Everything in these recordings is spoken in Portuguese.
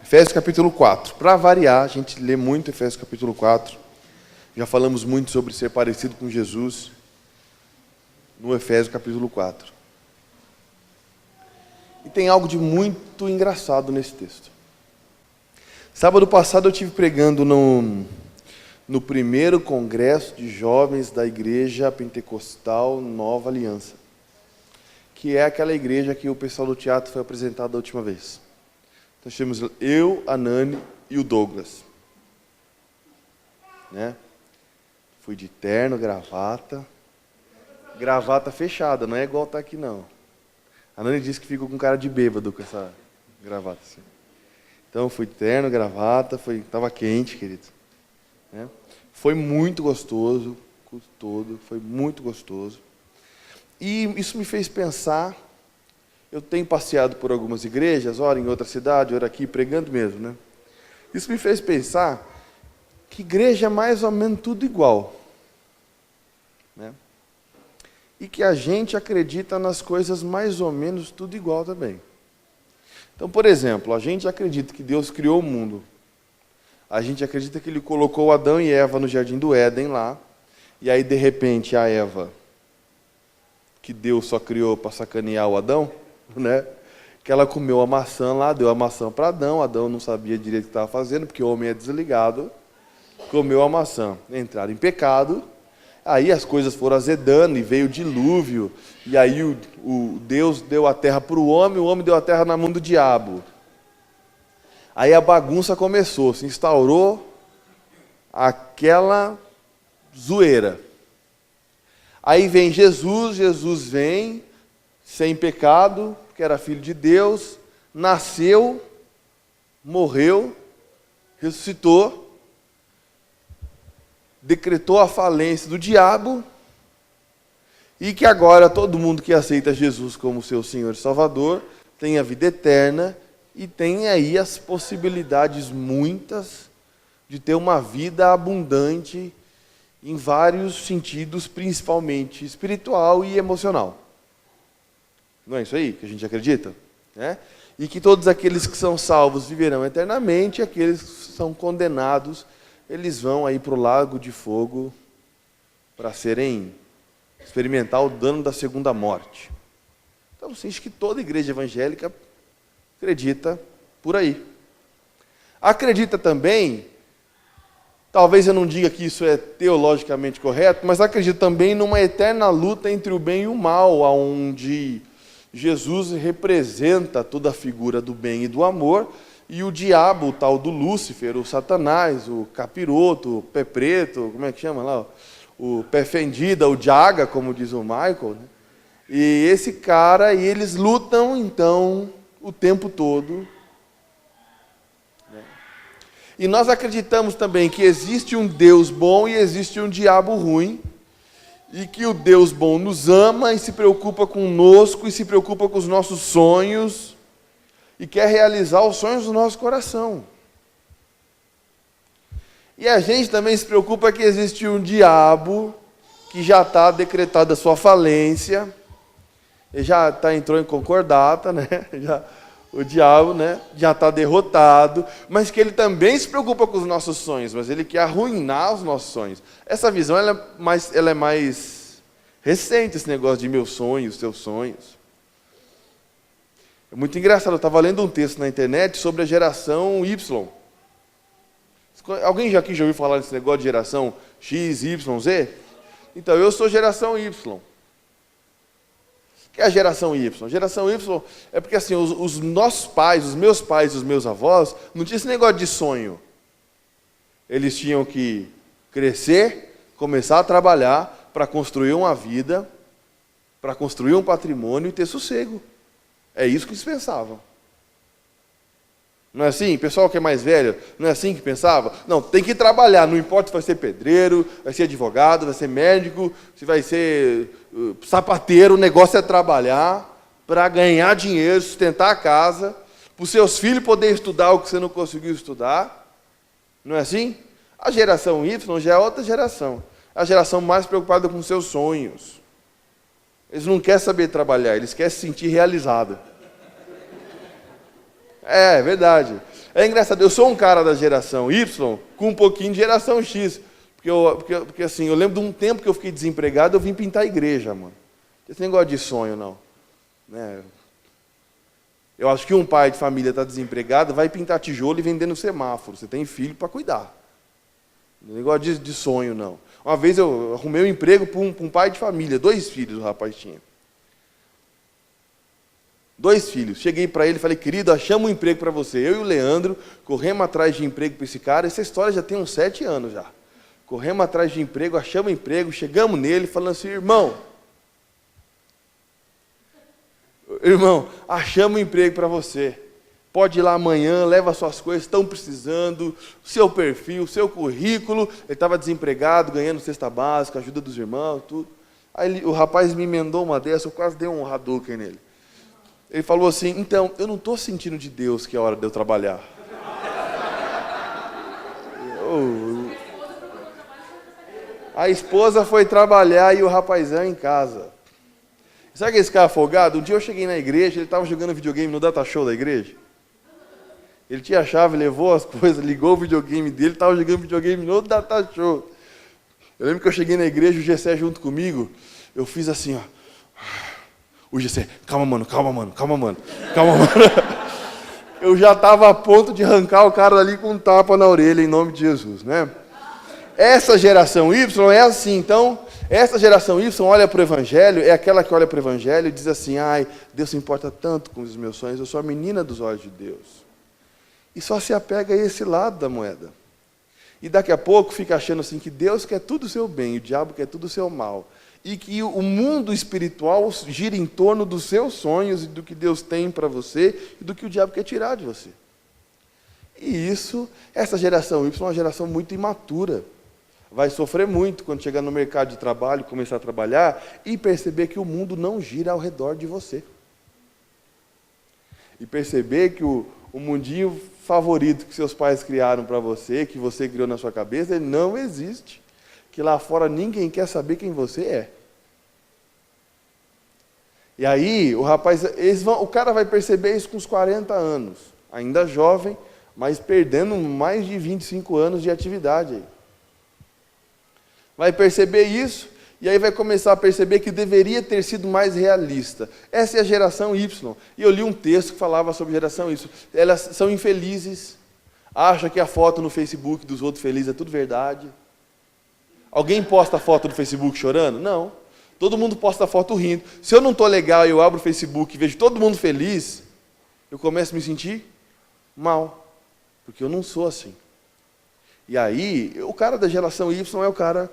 Efésios capítulo 4. Para variar, a gente lê muito Efésios capítulo 4. Já falamos muito sobre ser parecido com Jesus no Efésios capítulo 4. E tem algo de muito engraçado nesse texto. Sábado passado eu estive pregando no primeiro congresso de jovens da Igreja Pentecostal Nova Aliança, que é aquela igreja que o pessoal do teatro foi apresentado da última vez. Nós temos eu, a Nani e o Douglas. Né? Fui de terno, gravata fechada, não é igual tá aqui não. A Nani disse que ficou com cara de bêbado com essa gravata. Assim. Então fui de terno, gravata, estava quente, querido. Né? Foi muito gostoso, o culto todo, foi muito gostoso. E isso me fez pensar. Eu tenho passeado por algumas igrejas, ora em outra cidade, ora aqui, pregando mesmo, né? Isso me fez pensar que igreja é mais ou menos tudo igual. Né? E que a gente acredita nas coisas mais ou menos tudo igual também. Então, por exemplo, a gente acredita que Deus criou o mundo. A gente acredita que Ele colocou Adão e Eva no jardim do Éden lá, e aí, de repente, a Eva, que Deus só criou para sacanear o Adão, né? Que ela comeu a maçã lá, deu a maçã para Adão não sabia direito o que estava fazendo, porque o homem é desligado, comeu a maçã, entraram em pecado, aí as coisas foram azedando, e veio o dilúvio, e aí o Deus deu a terra para o homem deu a terra na mão do diabo. Aí a bagunça começou, se instaurou aquela zoeira. Aí vem Jesus vem, sem pecado, porque era filho de Deus, nasceu, morreu, ressuscitou, decretou a falência do diabo, e que agora todo mundo que aceita Jesus como seu Senhor e Salvador tem a vida eterna e tem aí as possibilidades muitas de ter uma vida abundante em vários sentidos, principalmente espiritual e emocional. Não é isso aí que a gente acredita? Né? E que todos aqueles que são salvos viverão eternamente, e aqueles que são condenados, eles vão aí para o lago de fogo para experimentar o dano da segunda morte. Então, assim, acho que toda igreja evangélica acredita por aí. Acredita também, talvez eu não diga que isso é teologicamente correto, mas acredita também numa eterna luta entre o bem e o mal, onde Jesus representa toda a figura do bem e do amor, e o diabo, o tal do Lúcifer, o Satanás, o capiroto, o pé preto, como é que chama lá? O pé fendida, o Jaga, como diz o Michael. Né? E esse cara, e eles lutam, então, o tempo todo. Né? E nós acreditamos também que existe um Deus bom e existe um diabo ruim, e que o Deus bom nos ama e se preocupa conosco e se preocupa com os nossos sonhos e quer realizar os sonhos do nosso coração. E a gente também se preocupa que existe um diabo que já está decretado a sua falência, ele já entrou em concordata, né? O diabo, né, já está derrotado, mas que ele também se preocupa com os nossos sonhos, mas ele quer arruinar os nossos sonhos. Essa visão ela é mais recente, esse negócio de meus sonhos, seus sonhos. É muito engraçado, eu estava lendo um texto na internet sobre a geração Y. Alguém já ouviu falar desse negócio de geração X, Y, Z? Então, eu sou geração Y. O que é a geração Y? A geração Y é porque assim, os nossos pais, os meus pais e os meus avós, não tinha esse negócio de sonho. Eles tinham que crescer, começar a trabalhar para construir uma vida, para construir um patrimônio e ter sossego. É isso que eles pensavam. Não é assim? O pessoal que é mais velho, não é assim que pensava? Não, tem que trabalhar, não importa se vai ser pedreiro, vai ser advogado, vai ser médico, se vai ser sapateiro, o negócio é trabalhar para ganhar dinheiro, sustentar a casa, para os seus filhos poderem estudar o que você não conseguiu estudar. Não é assim? A geração Y já é outra geração. A geração mais preocupada com seus sonhos. Eles não querem saber trabalhar, eles querem se sentir realizados. É verdade. É engraçado, eu sou um cara da geração Y com um pouquinho de geração X. Porque assim, eu lembro de um tempo que eu fiquei desempregado, eu vim pintar a igreja, mano. Esse negócio de sonho, não. Né? Eu acho que um pai de família está desempregado, vai pintar tijolo e vender no semáforo. Você tem filho para cuidar. Não é negócio de sonho, não. Uma vez eu arrumei um emprego para um pai de família, 2 filhos o rapaz tinha. 2 filhos. Cheguei para ele e falei, querido, achamos um emprego para você. Eu e o Leandro corremos atrás de emprego para esse cara. Essa história já tem uns 7 anos já. Corremos atrás de emprego, achamos emprego, chegamos nele falando assim, irmão, achamos um emprego para você. Pode ir lá amanhã, leva suas coisas, estão precisando, seu perfil, seu currículo. Ele estava desempregado, ganhando cesta básica, ajuda dos irmãos, tudo. Aí o rapaz me emendou uma dessa, eu quase dei um Hadouken nele. Ele falou assim, então, eu não estou sentindo de Deus que é a hora de eu trabalhar. A esposa foi trabalhar e o rapazão em casa. Sabe aquele cara folgado? Um dia eu cheguei na igreja, ele estava jogando videogame no data show da igreja. Ele tinha a chave, levou as coisas, ligou o videogame dele, estava jogando videogame no data show. Eu lembro que eu cheguei na igreja, o Gessé junto comigo, eu fiz assim, ó. O Gessé, calma, mano. Eu já estava a ponto de arrancar o cara ali com um tapa na orelha, em nome de Jesus, né? Essa geração Y é assim, então, essa geração Y olha para o Evangelho, é aquela que olha para o Evangelho e diz assim, ai, Deus se importa tanto com os meus sonhos, eu sou a menina dos olhos de Deus. E só se apega a esse lado da moeda. E daqui a pouco fica achando assim que Deus quer tudo o seu bem, o diabo quer tudo o seu mal. E que o mundo espiritual gira em torno dos seus sonhos e do que Deus tem para você e do que o diabo quer tirar de você. E isso, essa geração Y é uma geração muito imatura. Vai sofrer muito quando chegar no mercado de trabalho, começar a trabalhar e perceber que o mundo não gira ao redor de você. E perceber que o mundinho favorito que seus pais criaram para você, que você criou na sua cabeça, ele não existe. Que lá fora ninguém quer saber quem você é. E aí, o cara vai perceber isso com uns 40 anos, ainda jovem, mas perdendo mais de 25 anos de atividade aí. Vai perceber isso, e aí vai começar a perceber que deveria ter sido mais realista. Essa é a geração Y. E eu li um texto que falava sobre a geração Y. Elas são infelizes, acham que a foto no Facebook dos outros felizes é tudo verdade. Alguém posta foto no Facebook chorando? Não. Todo mundo posta foto rindo. Se eu não estou legal e eu abro o Facebook e vejo todo mundo feliz, eu começo a me sentir mal. Porque eu não sou assim. E aí, o cara da geração Y é o cara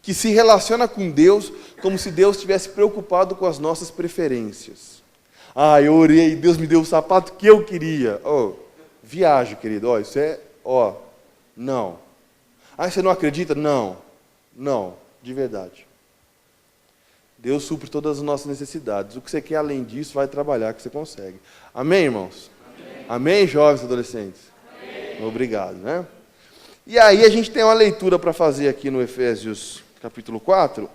que se relaciona com Deus como se Deus estivesse preocupado com as nossas preferências. Ah, eu orei, Deus me deu o sapato que eu queria. Viagem, querido. Isso é, não. Ah, você não acredita? Não, de verdade. Deus supre todas as nossas necessidades. O que você quer além disso, vai trabalhar que você consegue. Amém, irmãos? Amém, jovens e adolescentes? Amém. Obrigado, né? E aí a gente tem uma leitura para fazer aqui no Efésios capítulo 4.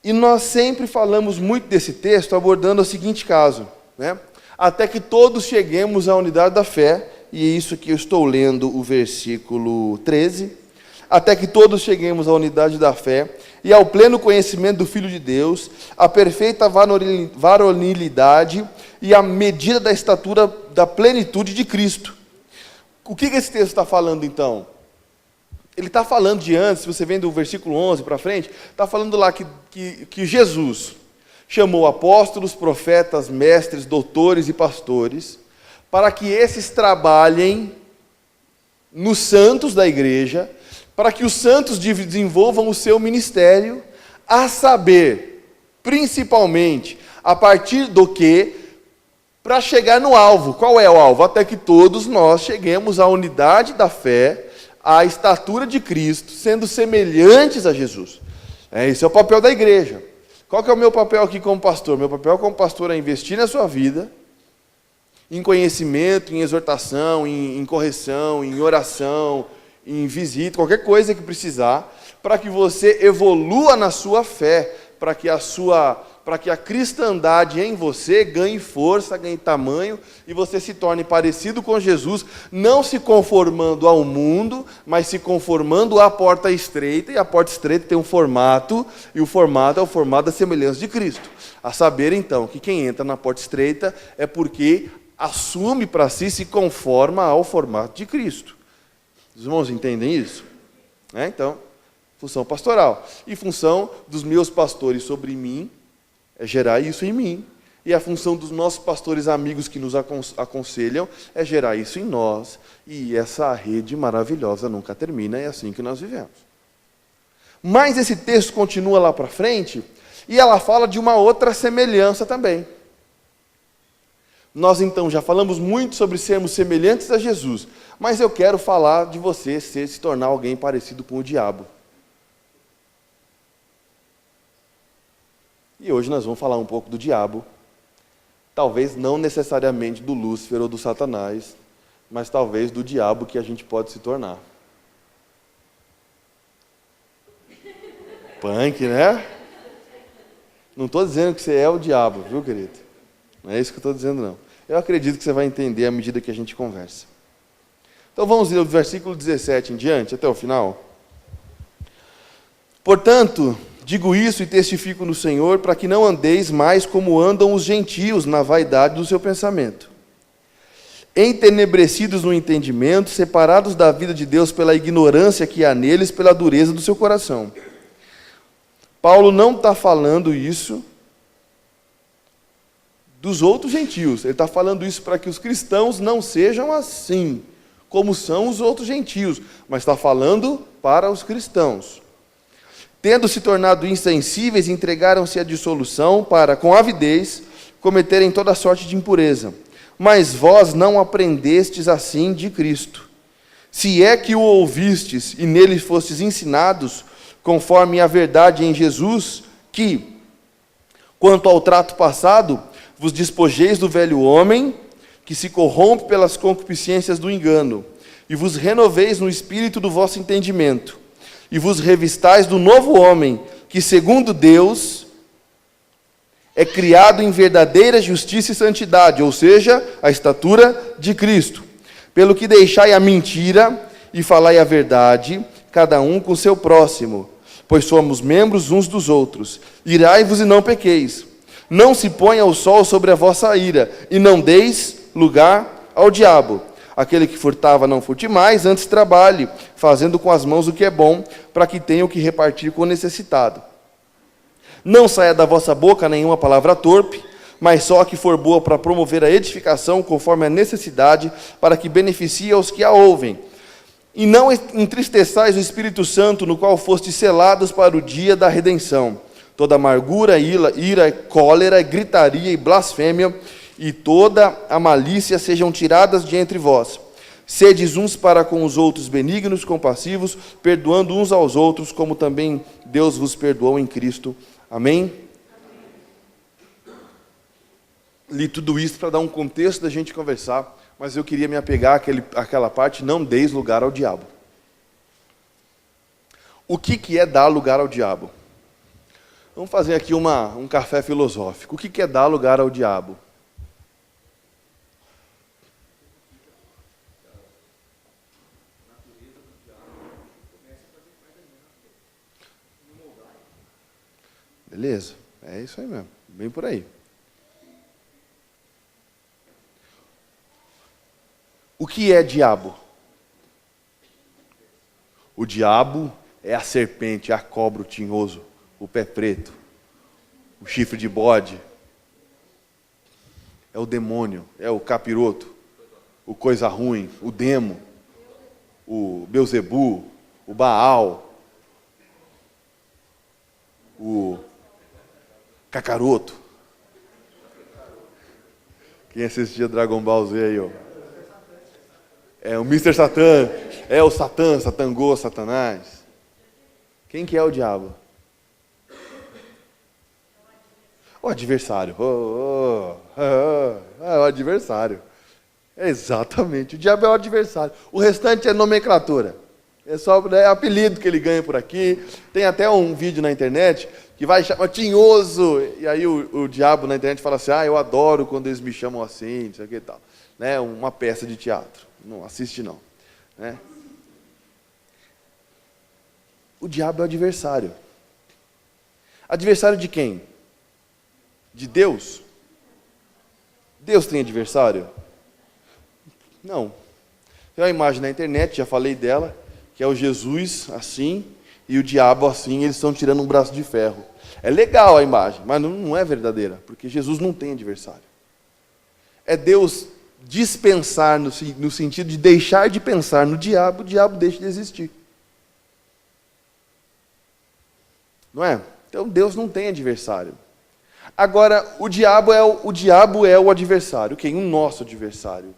E nós sempre falamos muito desse texto abordando o seguinte caso, né? Até que todos cheguemos à unidade da fé, e é isso que eu estou lendo o versículo 13, até que todos cheguemos à unidade da fé e ao pleno conhecimento do Filho de Deus, à perfeita varonilidade e à medida da estatura da plenitude de Cristo. O que esse texto está falando, então? Ele está falando de antes, se você vem do versículo 11 para frente, está falando lá que Jesus chamou apóstolos, profetas, mestres, doutores e pastores, para que esses trabalhem nos santos da igreja, para que os santos desenvolvam o seu ministério, a saber, principalmente, a partir do que, para chegar no alvo. Qual é o alvo? Até que todos nós cheguemos à unidade da fé, à estatura de Cristo, sendo semelhantes a Jesus. Esse é o papel da igreja. Qual que é o meu papel aqui como pastor? Meu papel como pastor é investir na sua vida, em conhecimento, em exortação, em correção, em oração, em visita, qualquer coisa que precisar, para que você evolua na sua fé, para que a sua para que a cristandade em você ganhe força, ganhe tamanho, e você se torne parecido com Jesus, não se conformando ao mundo, mas se conformando à porta estreita, e a porta estreita tem um formato, e o formato é o formato da semelhança de Cristo. A saber, então, que quem entra na porta estreita é porque assume para si, se conforma ao formato de Cristo. Os irmãos entendem isso? Então, função pastoral. E função dos meus pastores sobre mim é gerar isso em mim. E a função dos nossos pastores amigos que nos aconselham é gerar isso em nós. E essa rede maravilhosa nunca termina, é assim que nós vivemos. Mas esse texto continua lá para frente, e ela fala de uma outra semelhança também. Nós então já falamos muito sobre sermos semelhantes a Jesus, mas eu quero falar de você se tornar alguém parecido com o diabo. E hoje nós vamos falar um pouco do diabo, talvez não necessariamente do Lúcifer ou do Satanás, mas talvez do diabo que a gente pode se tornar. Punk, né? Não estou dizendo que você é o diabo, viu, querido? Não é isso que eu estou dizendo, não. Eu acredito que você vai entender à medida que a gente conversa. Então vamos ler o versículo 17 em diante, até o final. Portanto, digo isso e testifico no Senhor, para que não andeis mais como andam os gentios na vaidade do seu pensamento. Entenebrecidos no entendimento, separados da vida de Deus pela ignorância que há neles, pela dureza do seu coração. Paulo não está falando isso dos outros gentios. Ele está falando isso para que os cristãos não sejam assim, como são os outros gentios, mas está falando para os cristãos. Tendo se tornado insensíveis, entregaram-se à dissolução para, com avidez, cometerem toda sorte de impureza. Mas vós não aprendestes assim de Cristo. Se é que o ouvistes e nele fostes ensinados, conforme a verdade em Jesus, que, quanto ao trato passado, vos despojeis do velho homem, que se corrompe pelas concupiscências do engano, e vos renoveis no espírito do vosso entendimento, e vos revistais do novo homem, que segundo Deus é criado em verdadeira justiça e santidade, ou seja, a estatura de Cristo. Pelo que deixai a mentira e falai a verdade, cada um com o seu próximo, pois somos membros uns dos outros. Irai-vos e não pequeis. Não se ponha o sol sobre a vossa ira, e não deis lugar ao diabo. Aquele que furtava não furte mais, antes trabalhe, fazendo com as mãos o que é bom, para que tenha o que repartir com o necessitado. Não saia da vossa boca nenhuma palavra torpe, mas só a que for boa para promover a edificação, conforme a necessidade, para que beneficie aos que a ouvem. E não entristeçais o Espírito Santo, no qual fostes selados para o dia da redenção. Toda amargura, ira, cólera, gritaria e blasfêmia, e toda a malícia sejam tiradas de entre vós. Sedes uns para com os outros benignos, compassivos, perdoando uns aos outros, como também Deus vos perdoou em Cristo. Amém? Li tudo isso para dar um contexto da gente conversar, mas eu queria me apegar àquela parte, não deis lugar ao diabo. O que é dar lugar ao diabo? Vamos fazer aqui um café filosófico. O que é dar lugar ao diabo? Beleza, é isso aí mesmo, bem por aí. O que é diabo? O diabo é a serpente, a cobra, o tinhoso, o pé preto, o chifre de bode. É o demônio, é o capiroto, o coisa ruim, o demo, o Beuzebu, o Baal, o Kakaroto. Quem assistia Dragon Ball Z aí, ó? É o Mr. Satan, é o Satã, Satangô, Satanás. Quem que é o diabo? O adversário. É o adversário. É exatamente, o diabo é o adversário. O restante é nomenclatura. É só apelido que ele ganha por aqui. Tem até um vídeo na internet que vai chamar Tinhoso. E aí o diabo na internet fala assim, eu adoro quando eles me chamam assim, não sei o que e tal. Né? Uma peça de teatro. Não assiste não. Né? O diabo é o adversário. Adversário de quem? De Deus? Deus tem adversário? Não. Tem uma imagem na internet, já falei dela, que é o Jesus assim e o diabo assim, eles estão tirando um braço de ferro. É legal a imagem, mas não é verdadeira, porque Jesus não tem adversário. É Deus dispensar no sentido de deixar de pensar no diabo, o diabo deixa de existir. Não é? Então Deus não tem adversário. Agora, o diabo é o adversário. Quem? O nosso adversário.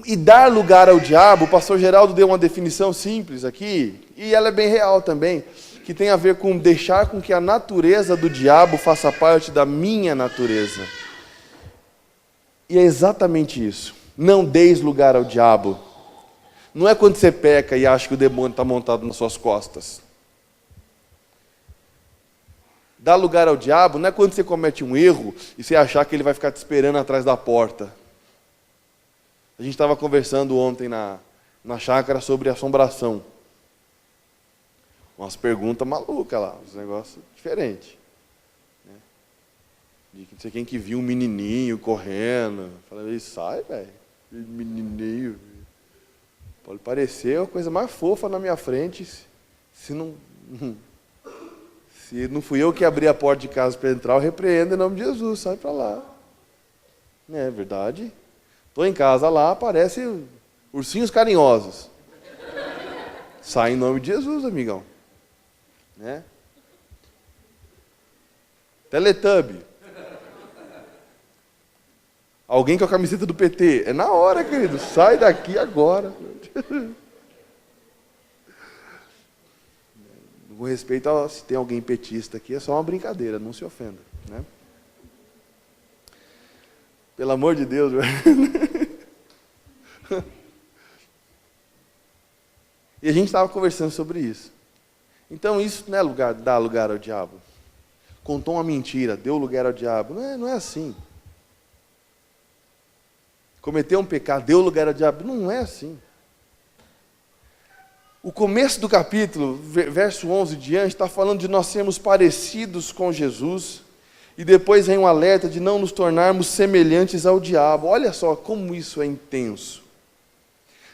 E dar lugar ao diabo, o pastor Geraldo deu uma definição simples aqui, e ela é bem real também, que tem a ver com deixar com que a natureza do diabo faça parte da minha natureza. E é exatamente isso. Não deis lugar ao diabo. Não é quando você peca e acha que o demônio está montado nas suas costas. Dar lugar ao diabo não é quando você comete um erro e você achar que ele vai ficar te esperando atrás da porta. A gente estava conversando ontem na chácara sobre assombração. Umas perguntas malucas lá, uns negócios diferentes. Né? De não sei quem que viu um menininho correndo. Falei, sai, velho. Menininho. Pode parecer a coisa mais fofa na minha frente. Se não fui eu que abri a porta de casa para entrar, eu repreendo em nome de Jesus, sai para lá. É verdade. Estou em casa lá, aparece ursinhos carinhosos. Sai em nome de Jesus, amigão. Né? Teletubbie. Alguém com a camiseta do PT. É na hora, querido. Sai daqui agora. Com respeito a se tem alguém petista aqui, é só uma brincadeira, não se ofenda. Né? Pelo amor de Deus. E a gente estava conversando sobre isso. Então isso não é dar lugar ao diabo. Contou uma mentira, deu lugar ao diabo. Não é assim. Cometeu um pecado, deu lugar ao diabo. Não é assim. O começo do capítulo, verso 11 em diante, está falando de nós sermos parecidos com Jesus, e depois vem um alerta de não nos tornarmos semelhantes ao diabo. Olha só como isso é intenso.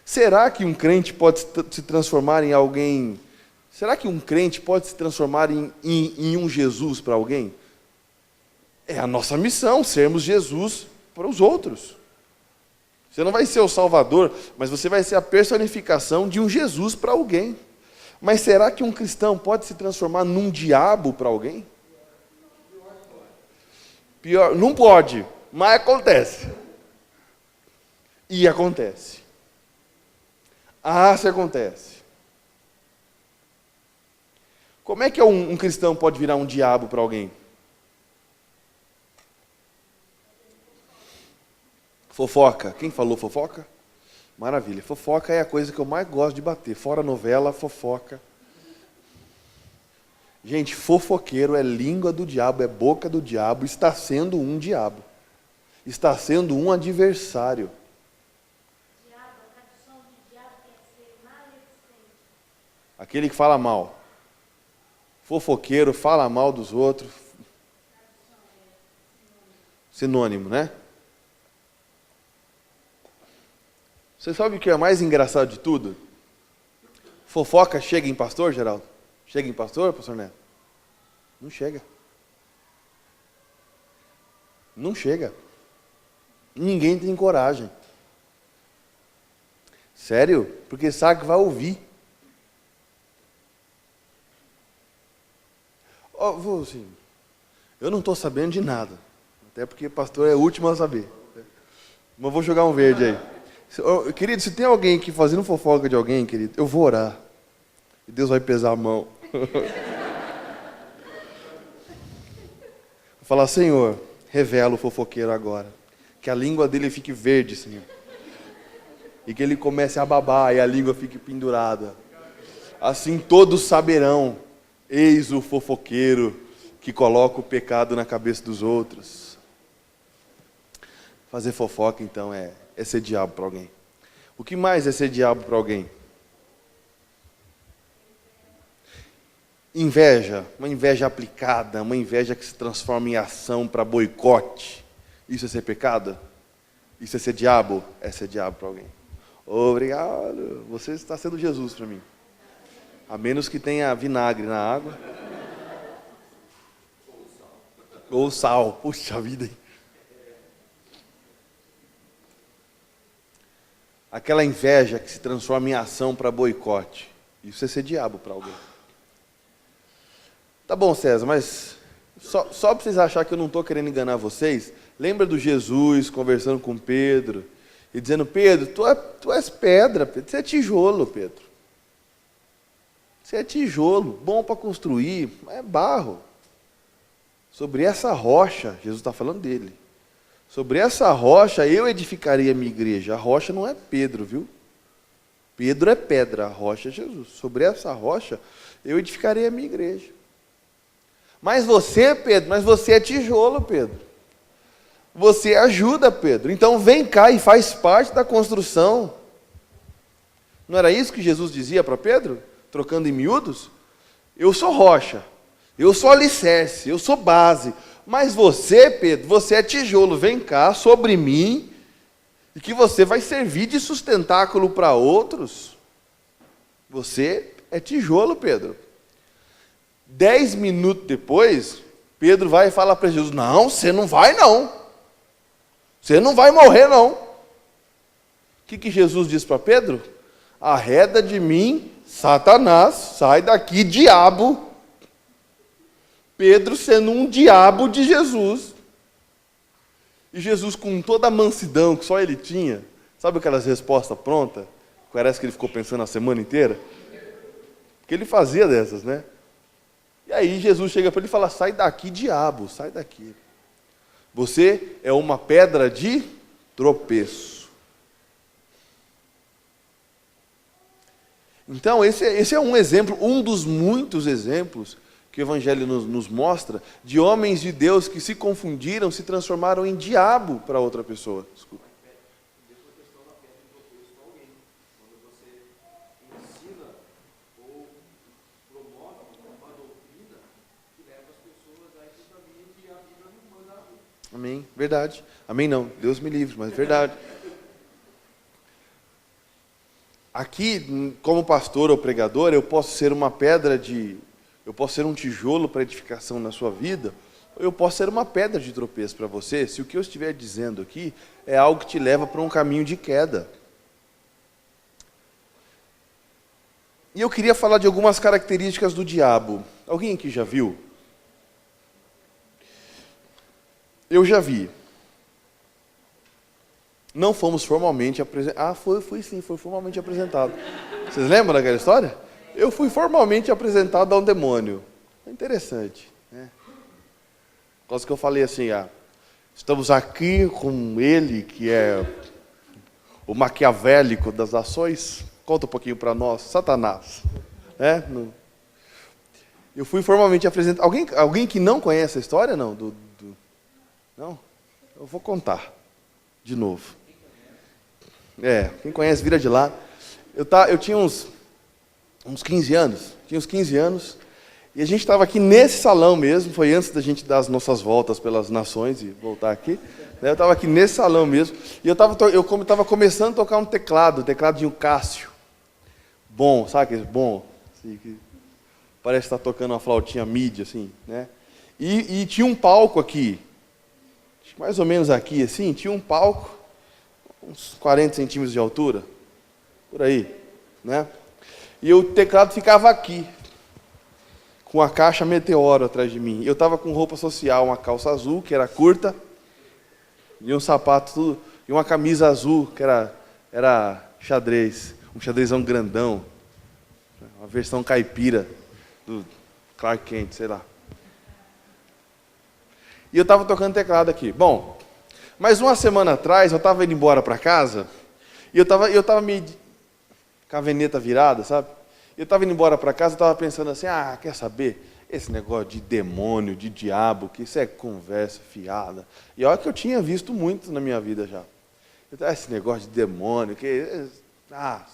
Será que um crente pode se transformar em alguém? Será que um crente pode se transformar em um Jesus para alguém? É a nossa missão, sermos Jesus para os outros. Você não vai ser o Salvador, mas você vai ser a personificação de um Jesus para alguém. Mas será que um cristão pode se transformar num diabo para alguém? Pior, não pode, mas acontece. E acontece. Se acontece. Como é que um cristão pode virar um diabo para alguém? Fofoca. Quem falou fofoca? Maravilha. Fofoca é a coisa que eu mais gosto de bater. Fora novela, fofoca. Gente, fofoqueiro é língua do diabo, é boca do diabo, está sendo um diabo. Está sendo um adversário. Diabo, a tradução de diabo quer ser maledicente. Aquele que fala mal. Fofoqueiro fala mal dos outros. Sinônimo, né? Você sabe o que é mais engraçado de tudo? Fofoca chega em pastor, Geraldo? Chega em pastor Neto? Não chega. Não chega. Ninguém tem coragem. Sério? Porque sabe que vai ouvir. Vou assim, eu não estou sabendo de nada. Até porque pastor é o último a saber. Mas vou jogar um verde aí. Querido, se tem alguém aqui fazendo fofoca de alguém, querido, eu vou orar. E Deus vai pesar a mão. Vou falar, Senhor, revela o fofoqueiro agora. Que a língua dele fique verde, Senhor. e que ele comece a babar e a língua fique pendurada. Assim todos saberão, eis o fofoqueiro que coloca o pecado na cabeça dos outros. Fazer fofoca, então, é ser diabo para alguém. O que mais é ser diabo para alguém? Inveja, uma inveja aplicada, uma inveja que se transforma em ação para boicote. Isso é ser pecado? Isso é ser diabo? É ser diabo para alguém. Obrigado, você está sendo Jesus para mim. A menos que tenha vinagre na água. Ou sal. Puxa vida, hein? Aquela inveja que se transforma em ação para boicote. Isso é ser diabo para alguém. Tá bom, César, mas só para vocês acharem que eu não estou querendo enganar vocês, lembra do Jesus conversando com Pedro e dizendo: Pedro, tu és pedra, Pedro. Você é tijolo, Pedro. Você é tijolo, bom para construir, mas é barro. Sobre essa rocha, Jesus está falando dele. Sobre essa rocha eu edificaria a minha igreja. A rocha não é Pedro, viu? Pedro é pedra, a rocha é Jesus. Sobre essa rocha eu edificarei a minha igreja. Mas você, Pedro, você é tijolo, Pedro. Você ajuda, Pedro. Então vem cá e faz parte da construção. Não era isso que Jesus dizia para Pedro? Trocando em miúdos? Eu sou rocha, eu sou alicerce, eu sou base. Mas você, Pedro, você é tijolo. Vem cá sobre mim e que você vai servir de sustentáculo para outros. Você é tijolo, Pedro. 10 minutos depois, Pedro vai e fala para Jesus: não, você não vai não. Você não vai morrer não. O que Jesus diz para Pedro? Arreda de mim, Satanás, sai daqui, diabo. Pedro sendo um diabo de Jesus. E Jesus, com toda a mansidão que só ele tinha, sabe aquelas respostas prontas? Parece que ele ficou pensando a semana inteira. Porque ele fazia dessas, né? E aí Jesus chega para ele e fala: sai daqui, diabo, sai daqui. Você é uma pedra de tropeço. Então, esse é um exemplo, um dos muitos exemplos que o Evangelho nos mostra, de homens de Deus que se confundiram, se transformaram em diabo para outra pessoa. Desculpa. Amém, verdade. Amém não, Deus me livre, mas verdade. Aqui, como pastor ou pregador, eu posso ser uma pedra eu posso ser um tijolo para edificação na sua vida, ou eu posso ser uma pedra de tropeço para você, se o que eu estiver dizendo aqui é algo que te leva para um caminho de queda. E eu queria falar de algumas características do diabo. Alguém aqui já viu? Eu já vi. Não fomos formalmente apresentados. Fui sim, foi formalmente apresentado. Vocês lembram daquela história? Eu fui formalmente apresentado a um demônio. É interessante, né? Quase que eu falei assim: estamos aqui com ele, que é o maquiavélico das ações. Conta um pouquinho para nós, Satanás. Né? Eu fui formalmente apresentado. Alguém que não conhece a história, não? Não? Eu vou contar de novo. Quem conhece, vira de lá. Eu tinha uns 15 anos. Tinha uns 15 anos. E a gente estava aqui nesse salão mesmo. Foi antes da gente dar as nossas voltas pelas nações e voltar aqui. Eu estava aqui nesse salão mesmo. E eu estava começando a tocar um tecladinho Cássio. Bom, sabe aquele bom? Assim, que parece que está tocando uma flautinha midi, assim, né? E tinha um palco aqui. Mais ou menos aqui, assim, tinha um palco, uns 40 centímetros de altura, por aí, né? E o teclado ficava aqui, com a caixa Meteoro atrás de mim. Eu estava com roupa social, uma calça azul, que era curta, e um sapato, tudo, e uma camisa azul, que era xadrez, um xadrezão grandão, uma versão caipira do Clark Kent, sei lá. E eu estava tocando teclado aqui. Bom, mas uma semana atrás, eu estava indo embora para casa, E eu tava meio com a veneta virada, sabe? Eu estava indo embora para casa, eu estava pensando assim, quer saber? Esse negócio de demônio, de diabo, que isso é conversa fiada. E olha que eu tinha visto muito na minha vida já. Esse negócio de demônio,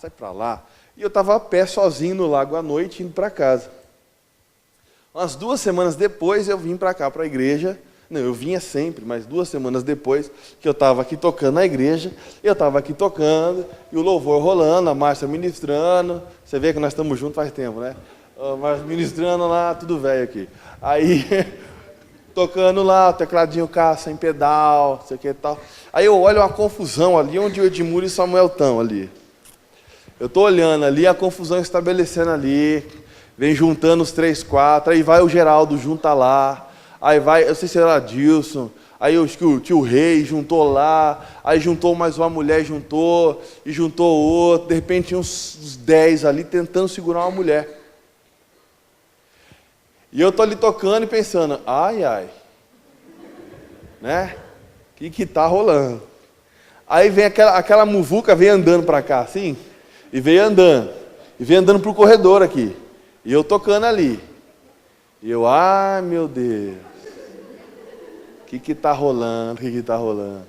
sai para lá. E eu estava a pé sozinho no lago à noite, indo para casa. Umas 2 semanas depois, eu vim para cá, para a igreja. Não, eu vinha sempre, mas 2 semanas depois, que eu estava aqui tocando na igreja, eu estava aqui tocando, e o louvor rolando, a Márcia ministrando. Você vê que nós estamos juntos faz tempo, né? Mas ministrando lá, tudo velho aqui. Aí, tocando lá, o tecladinho cá, sem pedal, não sei o que e tal. Aí eu olho uma confusão ali, onde o Edmuro e o Samuel estão ali. Eu estou olhando ali, a confusão estabelecendo ali, vem juntando os 3, 4, aí vai o Geraldo, junta lá. Aí vai, eu sei se era Dilson, aí acho que o tio Rei juntou lá, aí juntou mais uma mulher, juntou, e juntou outro, de repente tinha uns 10 ali tentando segurar uma mulher. E eu tô ali tocando e pensando, né? O que tá rolando? Aí vem aquela muvuca, vem andando para cá, assim, e veio andando pro corredor aqui, e eu tocando ali. E eu, meu Deus, o que está rolando, o que está rolando?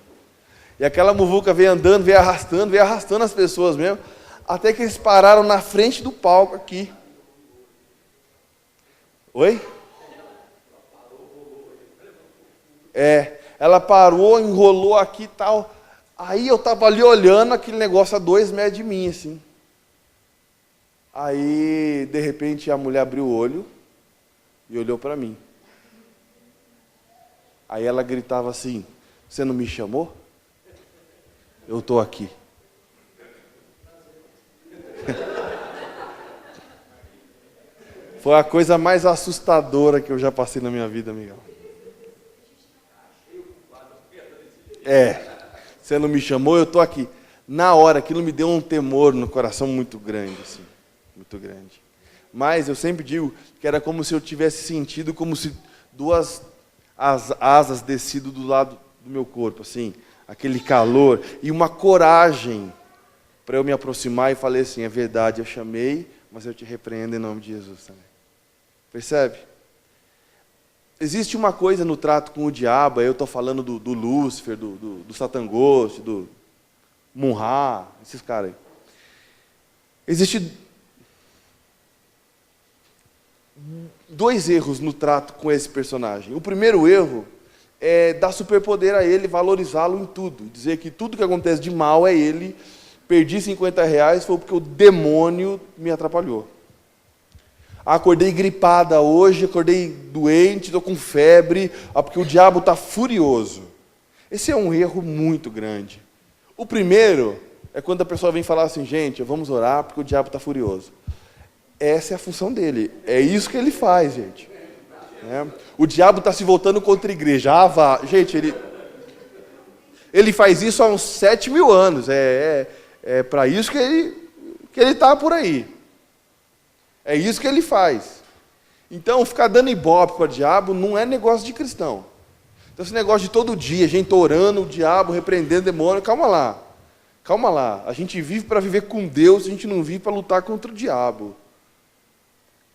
E aquela muvuca veio andando, veio arrastando as pessoas mesmo, até que eles pararam na frente do palco aqui. Oi? Ela parou, enrolou aqui e tal. Aí eu estava ali olhando aquele negócio a 2 metros de mim, assim. Aí, de repente, a mulher abriu o olho e olhou para mim. Aí ela gritava assim, você não me chamou? Eu estou aqui. Foi a coisa mais assustadora que eu já passei na minha vida, Miguel. Você não me chamou, eu estou aqui. Na hora, aquilo me deu um temor no coração muito grande, assim, muito grande. Mas eu sempre digo que era como se eu tivesse sentido como se 2 asas descido do lado do meu corpo, assim, aquele calor e uma coragem para eu me aproximar e falei assim, é verdade, eu chamei, mas eu te repreendo em nome de Jesus também. Percebe? Existe uma coisa no trato com o diabo, eu estou falando do Lúcifer, do Satangos, do Munra, esses caras aí. Existe 2 erros no trato com esse personagem. O primeiro erro é dar superpoder a ele, valorizá-lo em tudo. Dizer que tudo que acontece de mal é ele. Perdi R$50 foi porque o demônio me atrapalhou. Acordei gripada hoje, acordei doente, estou com febre, porque o diabo está furioso. Esse é um erro muito grande. O primeiro é quando a pessoa vem falar assim, gente, vamos orar porque o diabo está furioso. Essa é a função dele. É isso que ele faz, gente. O diabo está se voltando contra a igreja. Gente, ele faz isso há uns 7.000 anos. É para isso que ele está por aí. É isso que ele faz. Então, ficar dando ibope para o diabo não é negócio de cristão. Então, esse negócio de todo dia, a gente orando, o diabo, repreendendo o demônio, calma lá. A gente vive para viver com Deus, a gente não vive para lutar contra o diabo.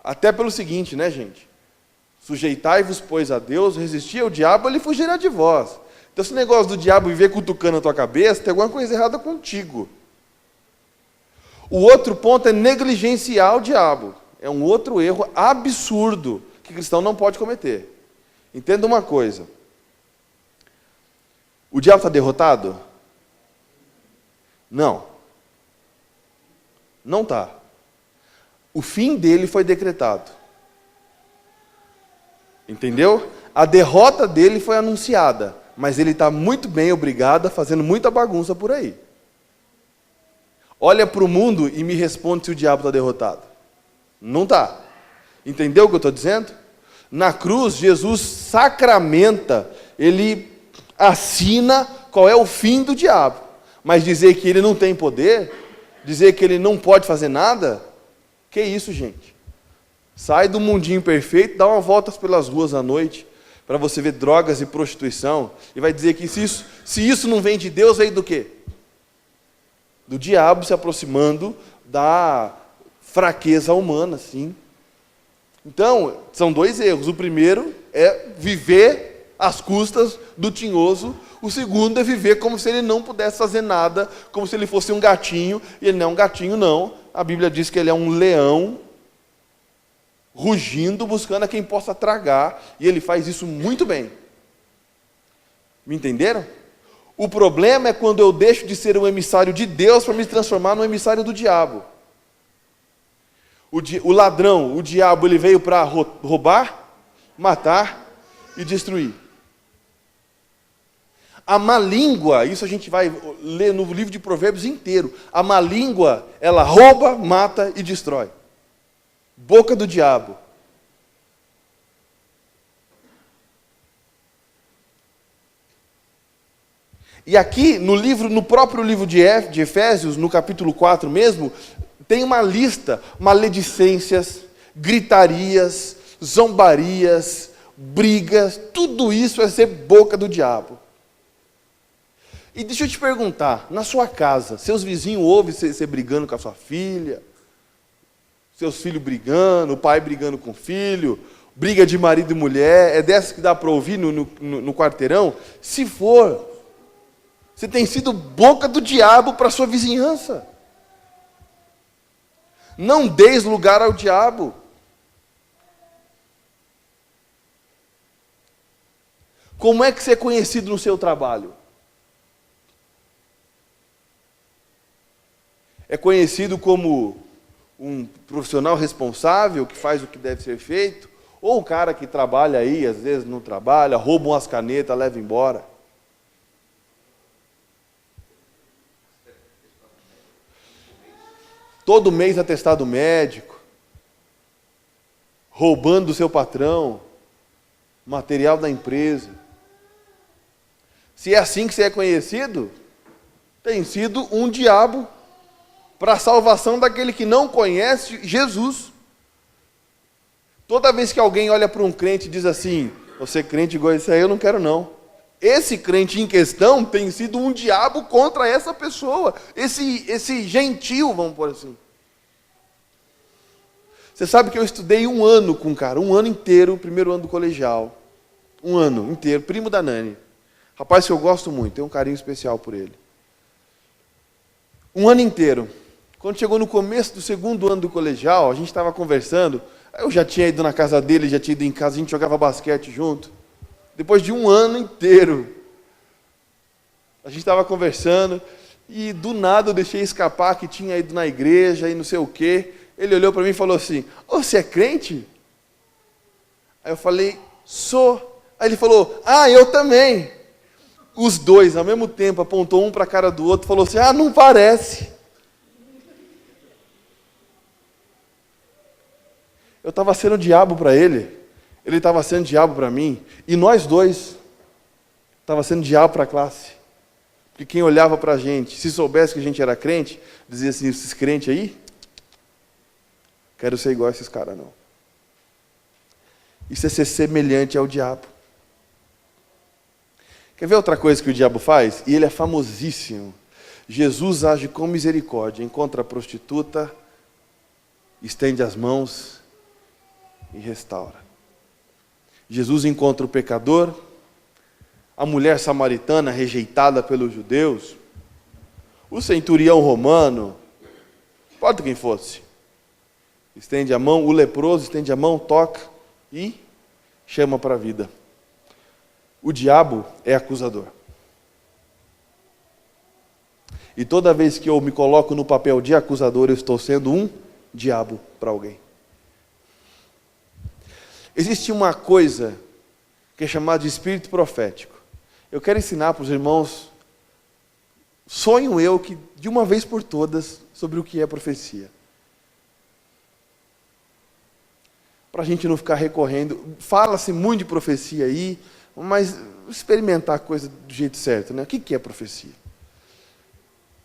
Até pelo seguinte, né, gente? Sujeitai-vos, pois, a Deus, resistir ao diabo, ele fugirá de vós. Então, esse negócio do diabo viver cutucando a tua cabeça, tem alguma coisa errada contigo. O outro ponto é negligenciar o diabo. É um outro erro absurdo que o cristão não pode cometer. Entenda uma coisa. O diabo está derrotado? Não. Não está. O fim dele foi decretado. Entendeu? A derrota dele foi anunciada, mas ele está muito bem, obrigado, fazendo muita bagunça por aí. Olha para o mundo e me responde se o diabo está derrotado. Não está. Entendeu o que eu estou dizendo? Na cruz, Jesus sacramenta, ele assina qual é o fim do diabo. Mas dizer que ele não tem poder, dizer que ele não pode fazer nada, que isso, gente? Sai do mundinho perfeito, dá uma volta pelas ruas à noite, para você ver drogas e prostituição, e vai dizer que se isso não vem de Deus, vem do quê? do diabo se aproximando da fraqueza humana, sim. Então, são dois erros. O primeiro é viver às custas do tinhoso. O segundo é viver como se ele não pudesse fazer nada, como se ele fosse um gatinho, e ele não é um gatinho, não. A Bíblia diz que ele é um leão, rugindo, buscando a quem possa tragar, e ele faz isso muito bem. Me entenderam? O problema é quando eu deixo de ser um emissário de Deus para me transformar num emissário do diabo. O ladrão, o diabo, ele veio para roubar, matar e destruir. A má língua, isso a gente vai ler no livro de Provérbios inteiro. A má língua, ela rouba, mata e destrói. Boca do diabo. E aqui, no próprio livro de Efésios, no capítulo 4 mesmo, tem uma lista: maledicências, gritarias, zombarias, brigas, tudo isso é ser boca do diabo. E deixa eu te perguntar, na sua casa, seus vizinhos ouvem você brigando com a sua filha, seus filhos brigando, o pai brigando com o filho, briga de marido e mulher, é dessas que dá para ouvir no quarteirão? Se for, você tem sido boca do diabo para a sua vizinhança. Não deis lugar ao diabo. Como é que você é conhecido no seu trabalho? É conhecido como um profissional responsável, que faz o que deve ser feito? Ou o cara que trabalha aí, às vezes não trabalha, rouba umas canetas, leva embora? Todo mês atestado médico, roubando do seu patrão, material da empresa. Se é assim que você é conhecido, tem sido um diabo para a salvação daquele que não conhece Jesus. Toda vez que alguém olha para um crente e diz assim: você é crente igual esse aí, eu não quero não. Esse crente em questão tem sido um diabo contra essa pessoa, esse gentil, vamos pôr assim. Você sabe que eu estudei um ano com um cara, um ano inteiro, primeiro ano do colegial. Um ano inteiro, primo da Nani. Rapaz que eu gosto muito, tenho um carinho especial por ele. Um ano inteiro. Quando chegou no começo do segundo ano do colegial, a gente estava conversando, eu já tinha ido na casa dele, já tinha ido em casa, a gente jogava basquete junto. Depois de um ano inteiro, a gente estava conversando, e do nada eu deixei escapar que tinha ido na igreja e não sei o quê. Ele olhou para mim e falou assim: "Ô, você é crente?" Aí eu falei: "Sou." Aí ele falou: "Ah, eu também." Os dois, ao mesmo tempo, apontou um para a cara do outro e falou assim: "Ah, não parece." Eu estava sendo diabo para ele, ele estava sendo diabo para mim, e nós dois estava sendo diabo para a classe. Porque quem olhava para a gente, se soubesse que a gente era crente, dizia assim: esses crentes aí, quero ser igual a esses caras não. Isso é ser semelhante ao diabo. Quer ver outra coisa que o diabo faz? E ele é famosíssimo. Jesus age com misericórdia, encontra a prostituta, estende as mãos e restaura. Jesus encontra o pecador, a mulher samaritana rejeitada pelos judeus, o centurião romano, não importa quem fosse, estende a mão, o leproso estende a mão, toca e chama para a vida. O diabo é acusador. E toda vez que eu me coloco no papel de acusador, eu estou sendo um diabo para alguém. Existe uma coisa que é chamada de espírito profético. Eu quero ensinar para os irmãos, sonho eu que de uma vez por todas, sobre o que é profecia. Para a gente não ficar recorrendo. Fala-se muito de profecia aí, mas experimentar a coisa do jeito certo, né? O que é profecia?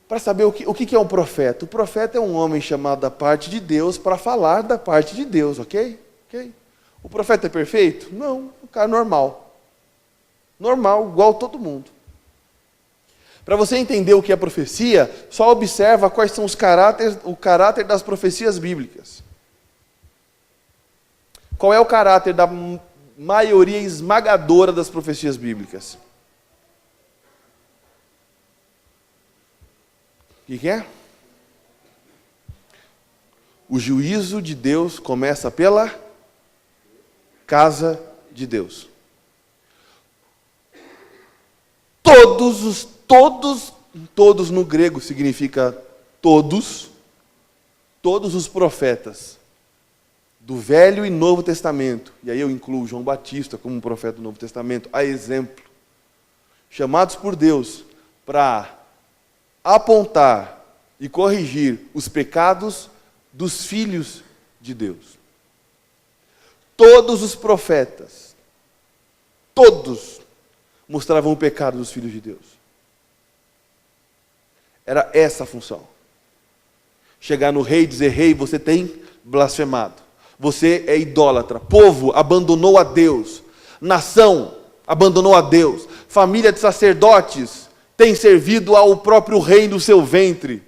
Para saber o que é um profeta. O profeta é um homem chamado da parte de Deus para falar da parte de Deus, ok? O profeta é perfeito? Não, o cara é normal. Normal, igual todo mundo. Para você entender o que é profecia, só observa quais são o caráter das profecias bíblicas. Qual é o caráter da maioria esmagadora das profecias bíblicas? O que é? O juízo de Deus começa pela casa de Deus. Todos no grego significa todos os profetas do Velho e Novo Testamento, e aí eu incluo João Batista como um profeta do Novo Testamento, a exemplo, chamados por Deus para apontar e corrigir os pecados dos filhos de Deus. Todos os profetas, todos mostravam o pecado dos filhos de Deus. Era essa a função. Chegar no rei e dizer: rei, você tem blasfemado. Você é idólatra. Povo abandonou a Deus. Nação abandonou a Deus. Família de sacerdotes tem servido ao próprio rei no seu ventre.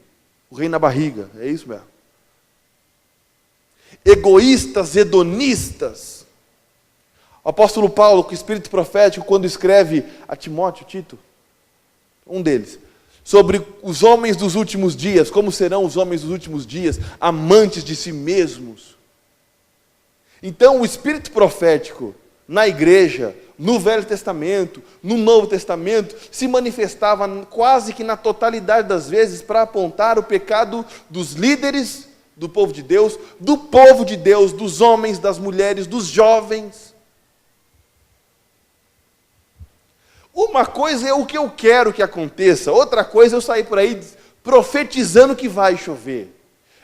O rei na barriga. É isso mesmo. Egoístas, hedonistas. O apóstolo Paulo, com o espírito profético, quando escreve a Timóteo, Tito, um deles, sobre os homens dos últimos dias, como serão os homens dos últimos dias, amantes de si mesmos. Então, o espírito profético na igreja, no Velho Testamento, no Novo Testamento, se manifestava quase que na totalidade das vezes para apontar o pecado dos líderes do povo de Deus, dos homens, das mulheres, dos jovens. Uma coisa é o que eu quero que aconteça, outra coisa é eu sair por aí profetizando que vai chover.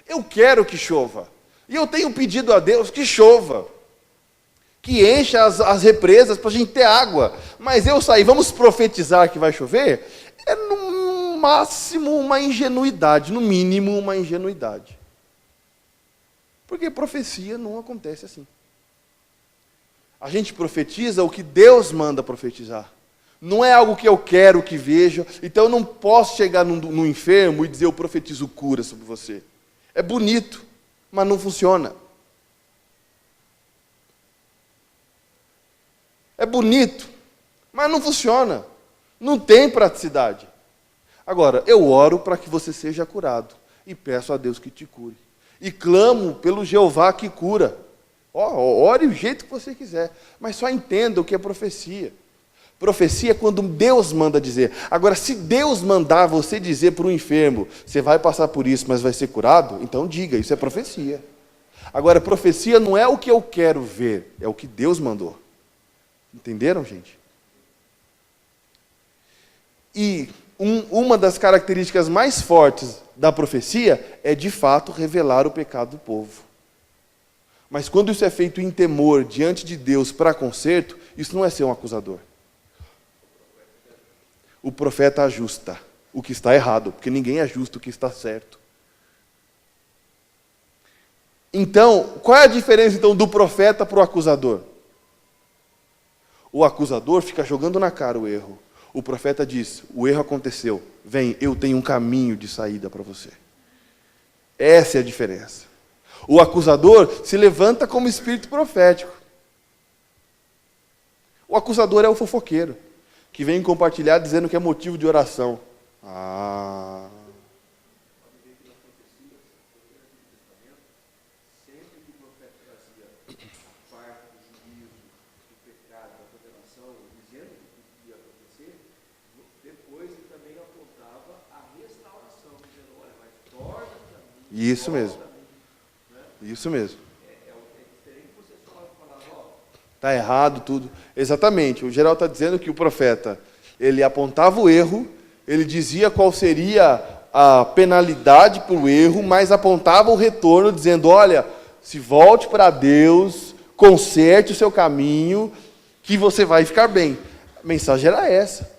Eu quero que chova. E eu tenho pedido a Deus que chova, que encha as represas para a gente ter água. Mas eu sair, vamos profetizar que vai chover, é no máximo uma ingenuidade, no mínimo uma ingenuidade. Porque profecia não acontece assim. A gente profetiza o que Deus manda profetizar. Não é algo que eu quero que veja, então eu não posso chegar no enfermo e dizer: eu profetizo cura sobre você. É bonito, mas não funciona. É bonito, mas não funciona. Não tem praticidade. Agora, eu oro para que você seja curado e peço a Deus que te cure. E clamo pelo Jeová que cura. Ore o jeito que você quiser, mas só entenda o que é profecia. Profecia é quando Deus manda dizer. Agora, se Deus mandar você dizer para o enfermo: você vai passar por isso, mas vai ser curado, então diga, isso é profecia. Agora, profecia não é o que eu quero ver, é o que Deus mandou. Entenderam, gente? E uma das características mais fortes da profecia é, de fato, revelar o pecado do povo. Mas quando isso é feito em temor diante de Deus para conserto, isso não é ser um acusador. O profeta ajusta o que está errado, porque ninguém ajusta o que está certo. Então, qual é a diferença então do profeta para o acusador? O acusador fica jogando na cara o erro. O profeta diz: o erro aconteceu, vem, eu tenho um caminho de saída para você. Essa é a diferença. O acusador se levanta como espírito profético. O acusador é o fofoqueiro, que vem compartilhar dizendo que é motivo de oração. Isso mesmo. Isso mesmo. Está errado tudo. Exatamente. O Geraldo está dizendo que o profeta, ele apontava o erro, ele dizia qual seria a penalidade para o erro, mas apontava o retorno, dizendo: olha, se volte para Deus, conserte o seu caminho, que você vai ficar bem. A mensagem era essa.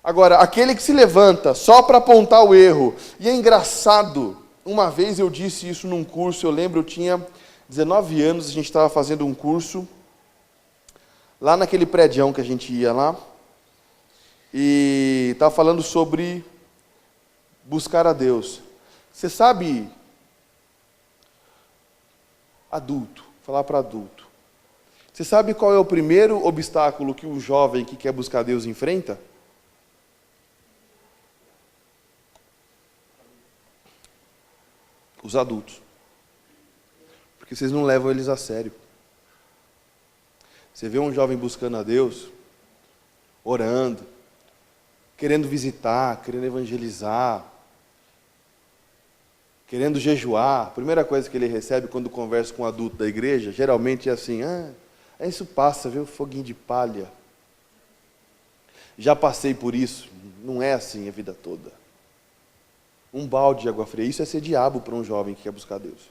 Agora, aquele que se levanta só para apontar o erro, e é engraçado, uma vez eu disse isso num curso, eu lembro, eu tinha 19 anos, a gente estava fazendo um curso, lá naquele prédião que a gente ia lá, E estava falando sobre buscar a Deus. Você sabe, adulto, falar para adulto. Você sabe qual é o primeiro obstáculo que um jovem que quer buscar Deus enfrenta? Os adultos. Porque vocês não levam eles a sério. Você vê um jovem buscando a Deus, orando, querendo visitar, querendo evangelizar, querendo jejuar. A primeira coisa que ele recebe quando conversa com um adulto da igreja, geralmente é assim: isso passa, viu? Foguinho de palha. Já passei por isso. Não é assim a vida toda. Um balde de água fria. Isso é ser diabo para um jovem que quer buscar Deus.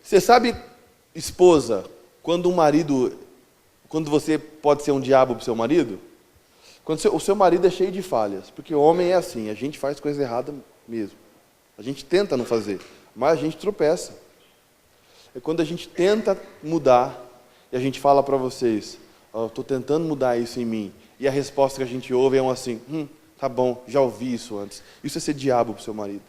Você sabe, esposa, quando você pode ser um diabo para o seu marido? Quando o seu marido é cheio de falhas. Porque o homem é assim, a gente faz coisa errada mesmo. A gente tenta não fazer, mas a gente tropeça. É quando a gente tenta mudar e a gente fala para vocês: estou tentando mudar isso em mim. E a resposta que a gente ouve é assim: tá bom, já ouvi isso antes. Isso é ser diabo para o seu marido.